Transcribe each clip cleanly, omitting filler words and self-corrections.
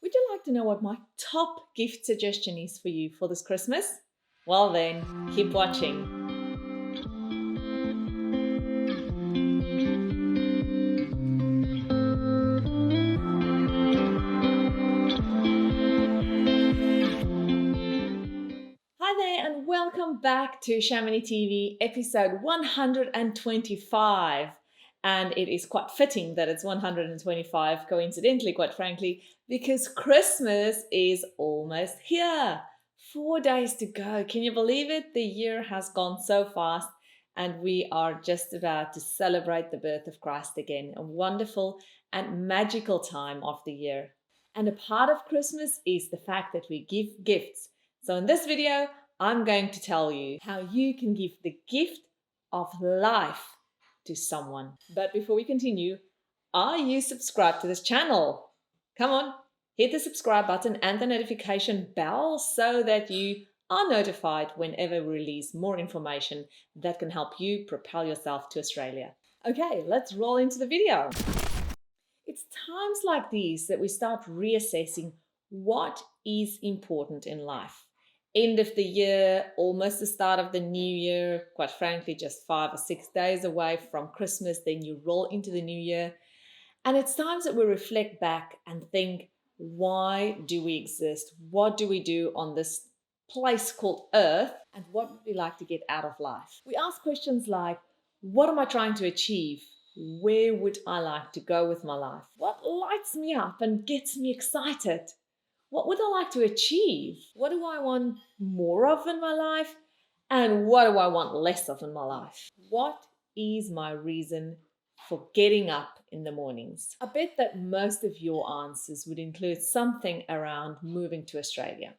Would you like to know what my top gift suggestion is for you for this Christmas? Well then, keep watching. Hi there and welcome back to Chamonix TV episode 125. And it is quite fitting that it's 125, coincidentally, quite frankly, because Christmas is almost here. 4 days to go. Can you believe it? The year has gone so fast and we are just about to celebrate the birth of Christ again. A wonderful and magical time of the year. And a part of Christmas is the fact that we give gifts. So in this video, I'm going to tell you how you can give the gift of life to someone. But before we continue, are you subscribed to this channel? Come on, hit the subscribe button and the notification bell so that you are notified whenever we release more information that can help you propel yourself to Australia. Okay, let's roll into the video. It's times like these that we start reassessing what is important in life. End of the year, almost the start of the new year, quite frankly, just 5 or 6 days away from Christmas, then you roll into the new year. And it's times that we reflect back and think, why do we exist? What do we do on this place called Earth? And what would we like to get out of life? We ask questions like, what am I trying to achieve? Where would I like to go with my life? What lights me up and gets me excited? What would I like to achieve? What do I want more of in my life? And what do I want less of in my life? What is my reason for getting up in the mornings? I bet that most of your answers would include something around moving to Australia,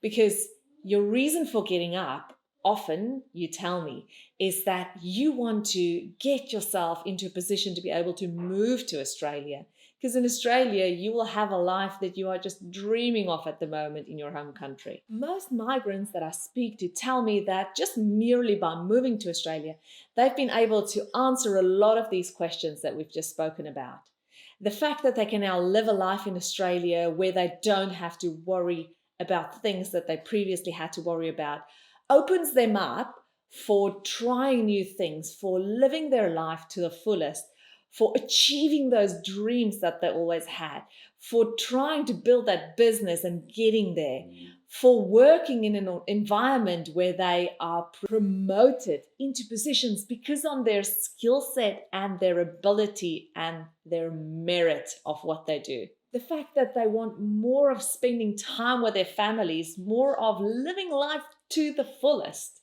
because your reason for getting up, often you tell me, is that you want to get yourself into a position to be able to move to Australia. Because in Australia, you will have a life that you are just dreaming of at the moment in your home country. Most migrants that I speak to tell me that just merely by moving to Australia, they've been able to answer a lot of these questions that we've just spoken about. The fact that they can now live a life in Australia where they don't have to worry about things that they previously had to worry about opens them up for trying new things, for living their life to the fullest, for achieving those dreams that they always had, for trying to build that business and getting there, for working in an environment where they are promoted into positions because on their skill set and their ability and their merit of what they do. The fact that they want more of spending time with their families, more of living life to the fullest.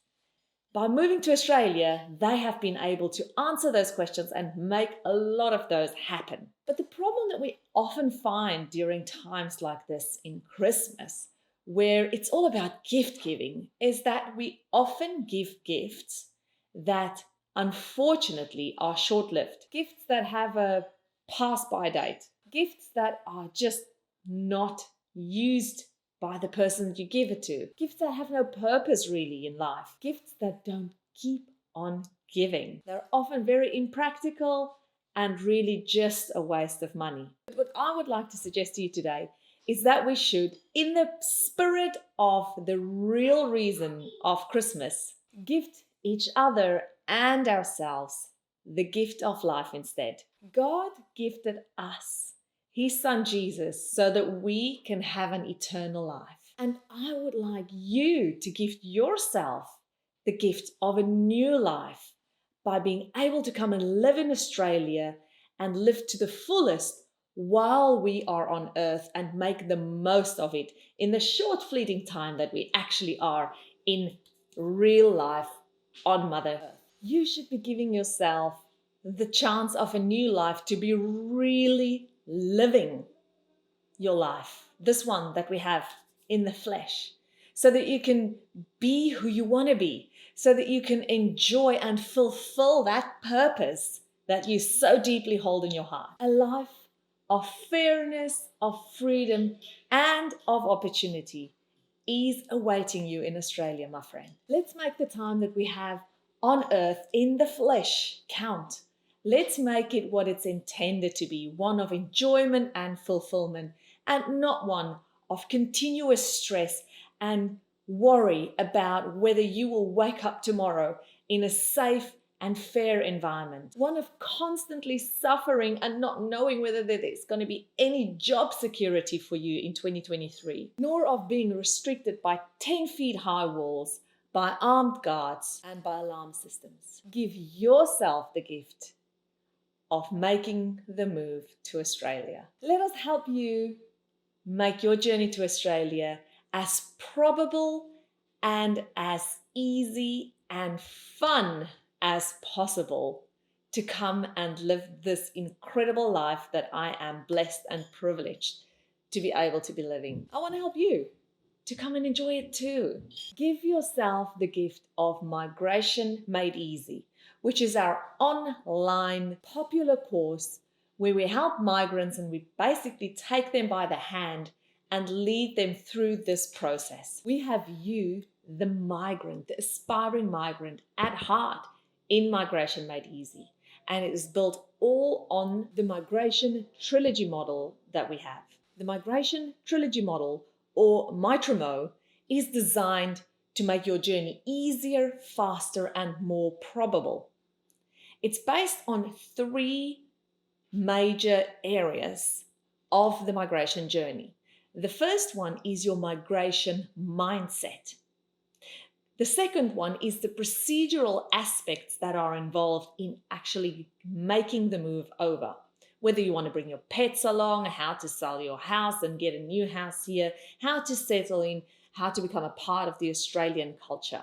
By moving to Australia, they have been able to answer those questions and make a lot of those happen. But the problem that we often find during times like this in Christmas, where it's all about gift giving, is that we often give gifts that unfortunately are short-lived. Gifts that have a pass-by date. Gifts that are just not used by the person that you give it to. Gifts that have no purpose really in life. Gifts that don't keep on giving. They're often very impractical and really just a waste of money. But what I would like to suggest to you today is that we should, in the spirit of the real reason of Christmas, gift each other and ourselves the gift of life instead. God gifted us His Son Jesus so that we can have an eternal life. And I would like you to gift yourself the gift of a new life by being able to come and live in Australia and live to the fullest while we are on earth and make the most of it in the short fleeting time that we actually are in real life on Mother Earth. You should be giving yourself the chance of a new life to be really living your life, this one that we have in the flesh, so that you can be who you want to be, so that you can enjoy and fulfill that purpose that you so deeply hold in your heart. A life of fairness, of freedom, and of opportunity is awaiting you in Australia, my friend. Let's make the time that we have on earth in the flesh count. Let's make it what it's intended to be, one of enjoyment and fulfillment, and not one of continuous stress and worry about whether you will wake up tomorrow in a safe and fair environment. One of constantly suffering and not knowing whether there's going to be any job security for you in 2023, nor of being restricted by 10 feet high walls, by armed guards, and by alarm systems. Give yourself the gift of making the move to Australia. Let us help you make your journey to Australia as probable and as easy and fun as possible to come and live this incredible life that I am blessed and privileged to be able to be living. I want to help you to come and enjoy it too. Give yourself the gift of Migration Made Easy, which is our online popular course where we help migrants and we basically take them by the hand and lead them through this process. We have you, the migrant, the aspiring migrant, at heart in Migration Made Easy. And it is built all on the Migration Trilogy model that we have. The Migration Trilogy model, or MITRIMO, is designed to make your journey easier, faster, and more probable. It's based on 3 major areas of the migration journey. The first one is your migration mindset. The second one is the procedural aspects that are involved in actually making the move over. Whether you want to bring your pets along, how to sell your house and get a new house here, how to settle in, how to become a part of the Australian culture.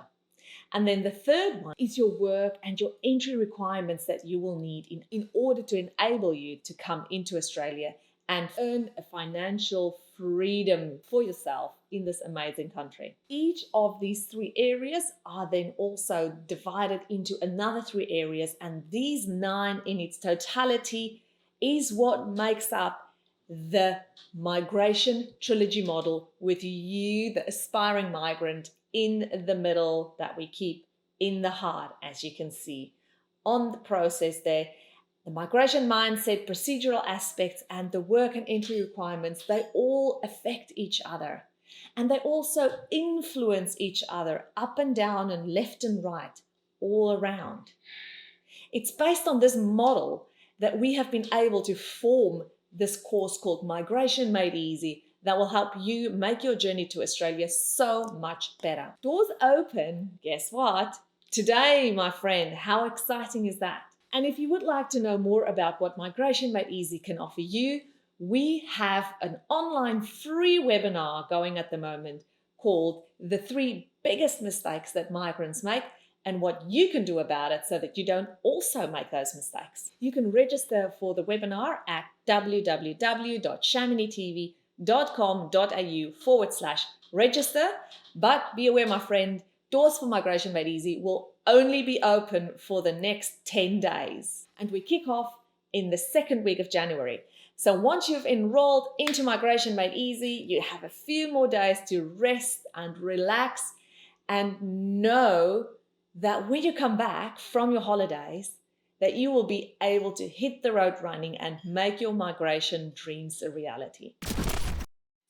And then the third one is your work and your entry requirements that you will need in order to enable you to come into Australia and earn a financial freedom for yourself in this amazing country. Each of these 3 areas are then also divided into another 3 areas, and these 9 in its totality is what makes up the Migration Trilogy model, with you, the aspiring migrant, in the middle, that we keep in the heart, as you can see on the process there. The migration mindset, procedural aspects, and the work and entry requirements, they all affect each other. And they also influence each other up and down and left and right, all around. It's based on this model that we have been able to form this course called Migration Made Easy, that will help you make your journey to Australia so much better. Doors open, guess what? Today, my friend. How exciting is that? And if you would like to know more about what Migration Made Easy can offer you, we have an online free webinar going at the moment called The 3 Biggest Mistakes That Migrants Make, and what you can do about it so that you don't also make those mistakes. You can register for the webinar at www.shaminytv.com.au/register. But be aware, my friend, doors for Migration Made Easy will only be open for the next 10 days. And we kick off in the 2nd week of January. So once you've enrolled into Migration Made Easy, you have a few more days to rest and relax and know that when you come back from your holidays, that you will be able to hit the road running and make your migration dreams a reality.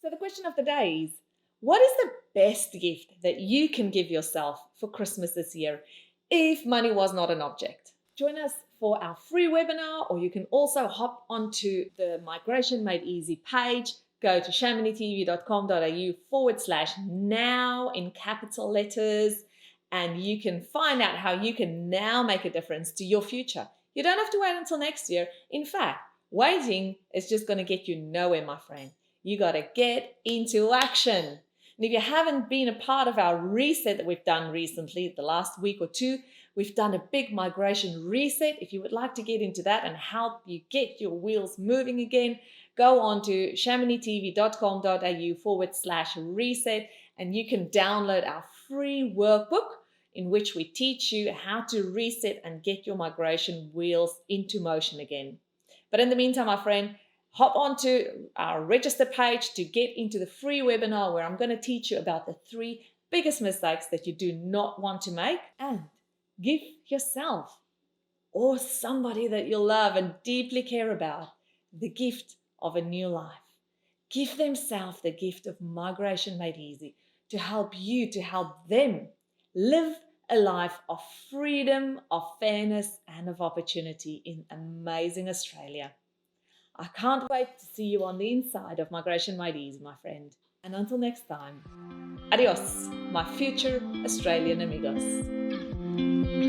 So the question of the day is, what is the best gift that you can give yourself for Christmas this year if money was not an object? Join us for our free webinar, or you can also hop onto the Migration Made Easy page. Go to shaminytv.com.au/now in capital letters, and you can find out how you can now make a difference to your future. You don't have to wait until next year. In fact, waiting is just going to get you nowhere, my friend. You got to get into action. And if you haven't been a part of our reset that we've done recently, the last week or 2, we've done a big migration reset. If you would like to get into that and help you get your wheels moving again, go on to shaminytv.com.au/reset, and you can download our free workbook in which we teach you how to reset and get your migration wheels into motion again. But in the meantime, my friend, hop onto our register page to get into the free webinar where I'm going to teach you about the 3 biggest mistakes that you do not want to make, and give yourself or somebody that you love and deeply care about the gift of a new life. give themselves the gift of migration made easy to help you, to help them live a life of freedom, of fairness, and of opportunity in amazing Australia. I can't wait to see you on the inside of Migration Made Easy, my friend. And until next time, adios, my future Australian amigos.